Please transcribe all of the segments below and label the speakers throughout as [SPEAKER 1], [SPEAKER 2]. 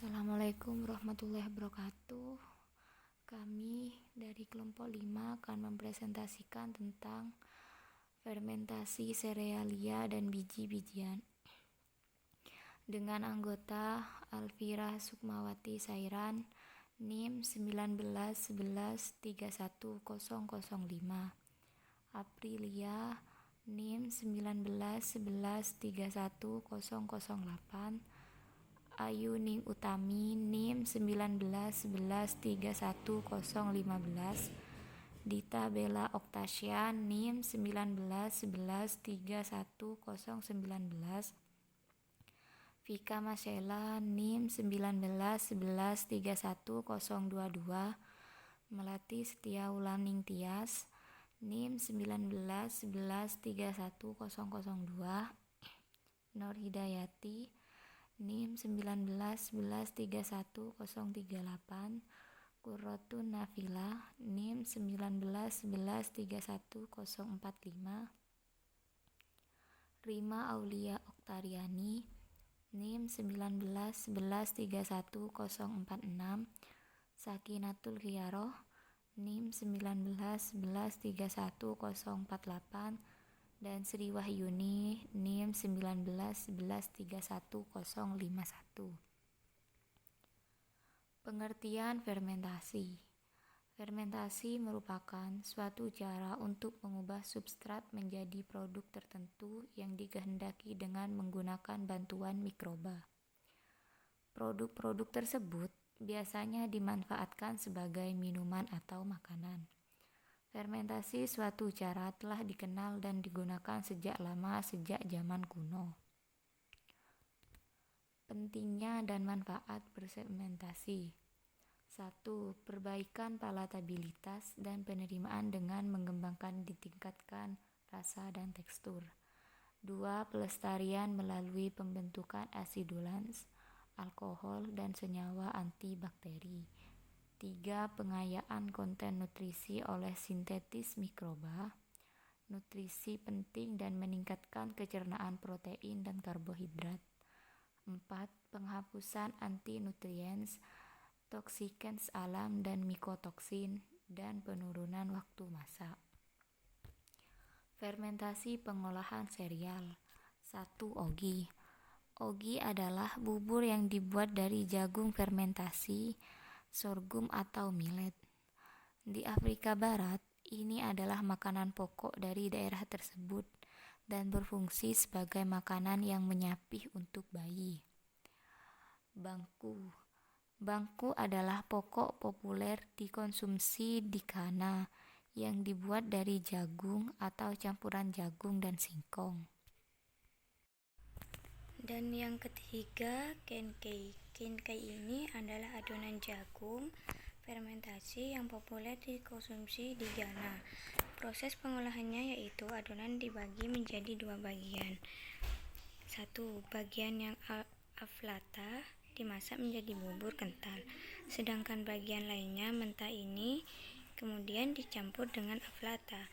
[SPEAKER 1] Assalamualaikum warahmatullahi wabarakatuh. Kami dari kelompok 5 akan mempresentasikan tentang fermentasi serealia dan biji-bijian dengan anggota Alfira Sukmawati Sairan, NIM 19113105, Aprilia NIM 1911131008, Ayu Ning Utami NIM 1911131015, Dita Bella Oktasya NIM 1911131019, Vika Masela NIM 1911131022, Melati Setiaulan Tias NIM 1911131002, Nur Hidayati NIM 1911131038, Qurratun Nafila NIM 1911131045, Rima Aulia Oktariani NIM 1911131046, Sakinatul Khiyaroh NIM 1911131048, dan Sri Wahyuni NIM 1911131051. Pengertian fermentasi. Fermentasi merupakan suatu cara untuk mengubah substrat menjadi produk tertentu yang dikehendaki dengan menggunakan bantuan mikroba. Produk-produk tersebut biasanya dimanfaatkan sebagai minuman atau makanan. Fermentasi suatu cara telah dikenal dan digunakan sejak lama, sejak zaman kuno. Pentingnya dan manfaat berfermentasi. 1. Perbaikan palatabilitas dan penerimaan dengan mengembangkan ditingkatkan rasa dan tekstur. 2. Pelestarian melalui pembentukan acidulans, alkohol, dan senyawa antibakteri. 3. Pengayaan konten nutrisi oleh sintetis mikroba. Nutrisi penting dan meningkatkan pencernaan protein dan karbohidrat. 4. Penghapusan anti-nutrients, toksikens alam dan mikotoksin, dan penurunan waktu masak. Fermentasi pengolahan sereal. 1. Ogi. Ogi adalah bubur yang dibuat dari jagung fermentasi, sorghum atau millet. Di Afrika Barat, ini adalah makanan pokok dari daerah tersebut dan berfungsi sebagai makanan yang menyapih untuk bayi. Bangku. Bangku adalah pokok populer dikonsumsi di Ghana yang dibuat dari jagung atau campuran jagung dan singkong.
[SPEAKER 2] Dan yang ketiga, kenkey. Kenkey ini adalah adonan jagung fermentasi yang populer dikonsumsi di Ghana. Proses pengolahannya yaitu adonan dibagi menjadi dua bagian. 1. Bagian yang aflata dimasak menjadi bubur kental, sedangkan bagian lainnya mentah ini kemudian dicampur dengan aflata.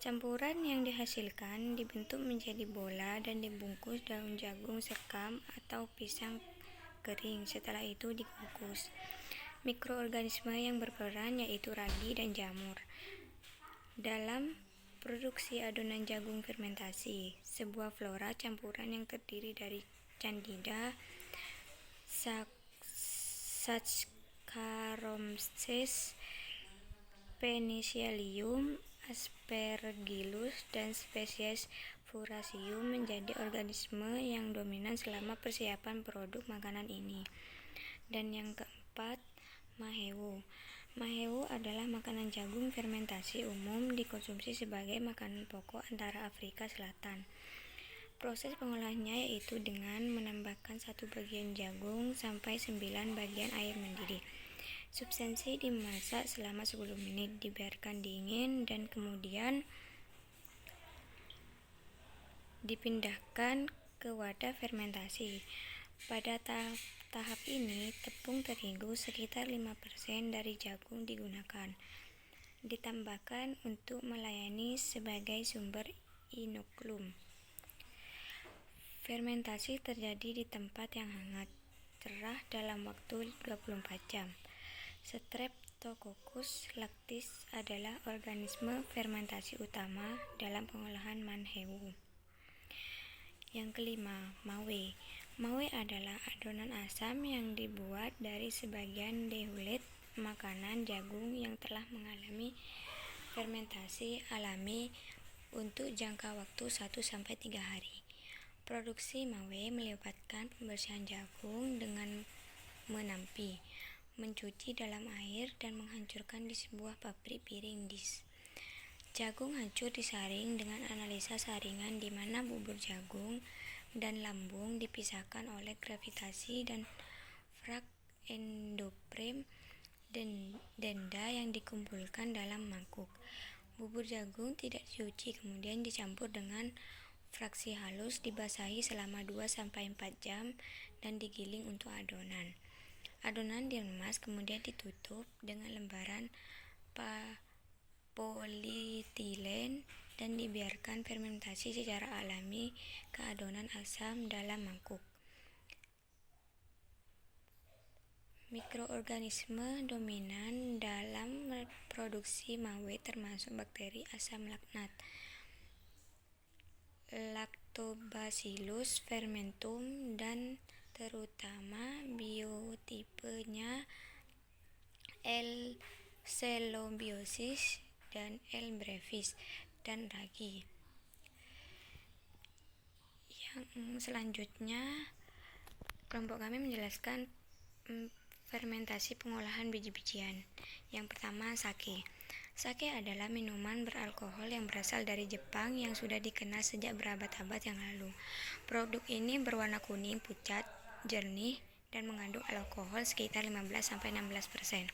[SPEAKER 2] Campuran yang dihasilkan dibentuk menjadi bola dan dibungkus daun jagung sekam atau pisang kering. Setelah itu dikukus. Mikroorganisme yang berperan yaitu ragi dan jamur. Dalam produksi adonan jagung fermentasi, sebuah flora campuran yang terdiri dari Candida, Saccharomyces, Penicillium, Aspergillus, dan spesies Fusarium menjadi organisme yang dominan selama persiapan produk makanan ini. Dan yang keempat, mahewu. Mahewu adalah makanan jagung fermentasi umum dikonsumsi sebagai makanan pokok antara Afrika Selatan. Proses pengolahannya yaitu dengan menambahkan 1 bagian jagung sampai 9 bagian air mendidih. Substansi dimasak selama 10 menit, dibiarkan dingin, dan kemudian dipindahkan ke wadah fermentasi. Pada tahap ini, tepung terigu sekitar 5% dari jagung digunakan. Ditambahkan untuk melayani sebagai sumber inokulum. Fermentasi terjadi di tempat yang hangat. cerah dalam waktu 24 jam. Streptococcus lactis adalah organisme fermentasi utama dalam pengolahan manhewu. Yang kelima, mawe. Mawe adalah adonan asam yang dibuat dari sebagian dehulet makanan jagung yang telah mengalami fermentasi alami untuk jangka waktu 1-3 hari. Produksi mawe melibatkan pembersihan jagung dengan menampi, mencuci dalam air, dan menghancurkan di sebuah pabrik piring dis. Jagung hancur disaring dengan analisa saringan di mana bubur jagung dan lambung dipisahkan oleh gravitasi dan frak endoprem denda yang dikumpulkan dalam mangkuk. Bubur jagung tidak dicuci, kemudian dicampur dengan fraksi halus, dibasahi selama 2-4 jam, dan digiling untuk adonan. Adonan dikemas kemudian ditutup dengan lembaran polietilen dan dibiarkan fermentasi secara alami ke adonan asam dalam mangkuk. Mikroorganisme dominan dalam produksi mawe termasuk bakteri asam laknat, Lactobacillus fermentum, dan terutama biotipenya L. celobiosis dan L. brevis, dan ragi. Yang selanjutnya, kelompok kami menjelaskan fermentasi pengolahan biji-bijian. Yang pertama, sake. Sake adalah minuman beralkohol yang berasal dari Jepang yang sudah dikenal sejak berabad-abad yang lalu. Produk ini berwarna kuning pucat, jernih, dan mengandung alkohol sekitar 15-16%.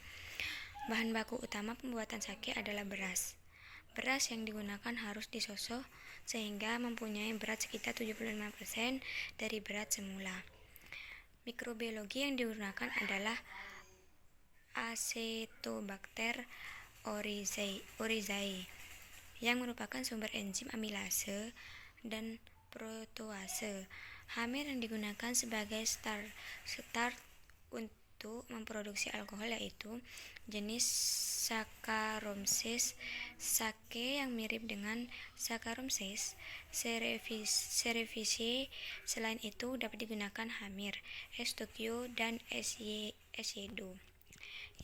[SPEAKER 2] Bahan baku utama pembuatan sake adalah beras. Beras yang digunakan harus disosok sehingga mempunyai berat sekitar 75% dari berat semula. Mikrobiologi yang digunakan adalah Acetobacter oryzae yang merupakan sumber enzim amilase dan protease. Hamir yang digunakan sebagai start untuk memproduksi alkohol yaitu jenis Saccharomyces. Sake yang mirip dengan Saccharomyces cerevisiae. Selain itu dapat digunakan hamir, es Tokyo, dan es Yedo.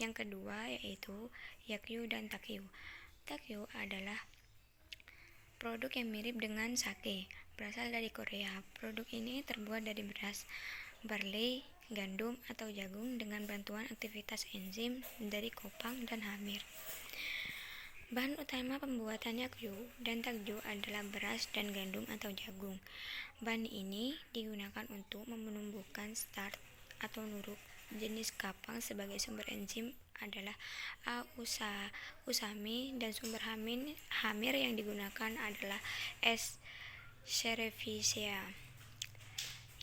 [SPEAKER 2] Yang kedua yaitu Yakyu dan Takyu. Takyu adalah produk yang mirip dengan sake, berasal dari Korea. Produk ini terbuat dari beras, barley, gandum, atau jagung dengan bantuan aktivitas enzim dari kopang dan hamir. Bahan utama pembuatan yakyu dan takju adalah beras dan gandum atau jagung. Bahan ini digunakan untuk menumbuhkan start atau nuruk. Jenis kapang sebagai sumber enzim adalah usami, dan sumber hamir yang digunakan adalah S. cerevisiae.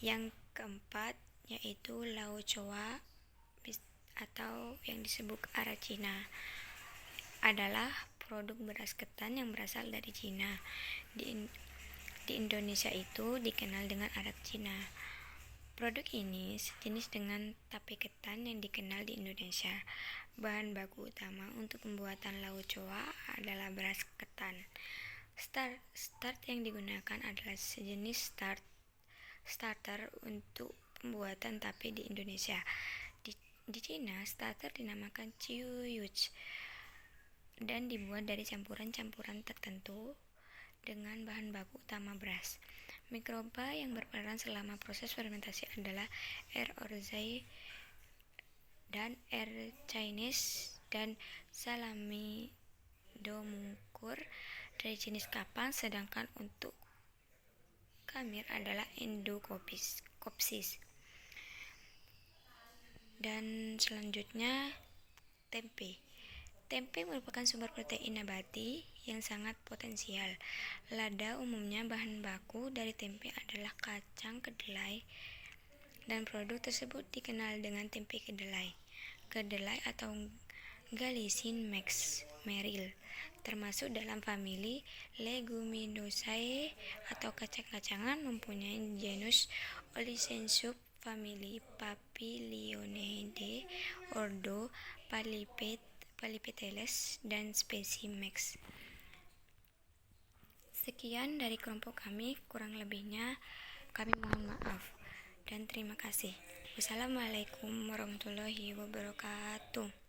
[SPEAKER 2] Yang keempat yaitu Laocoa atau yang disebut arak Cina adalah produk beras ketan yang berasal dari Cina. Di Indonesia itu dikenal dengan arak Cina. Produk ini sejenis dengan tape ketan yang dikenal di Indonesia. Bahan baku utama untuk pembuatan Laocoa adalah beras ketan. Start yang digunakan adalah sejenis starter untuk pembuatan tape di Indonesia. Di Cina, starter dinamakan Chiyuch dan dibuat dari campuran-campuran tertentu dengan bahan baku utama beras. Mikroba yang berperan selama proses fermentasi adalah R. oryzae dan R. caenis dan Salamidomunkur dari jenis kapang, sedangkan untuk kamir adalah Endokopsis. Dan selanjutnya, tempe. Tempe merupakan sumber protein nabati yang sangat potensial. Lada umumnya bahan baku dari tempe adalah kacang kedelai, dan produk tersebut dikenal dengan tempe kedelai. Kedelai atau Galicin Meril termasuk dalam famili Leguminosae atau kacang-kacangan, mempunyai genus Olisensus famili Papilionidae, ordo Polypeteles, dan spesies Max. Sekian dari kelompok kami, kurang lebihnya kami mohon maaf dan terima kasih. Wassalamualaikum warahmatullahi wabarakatuh.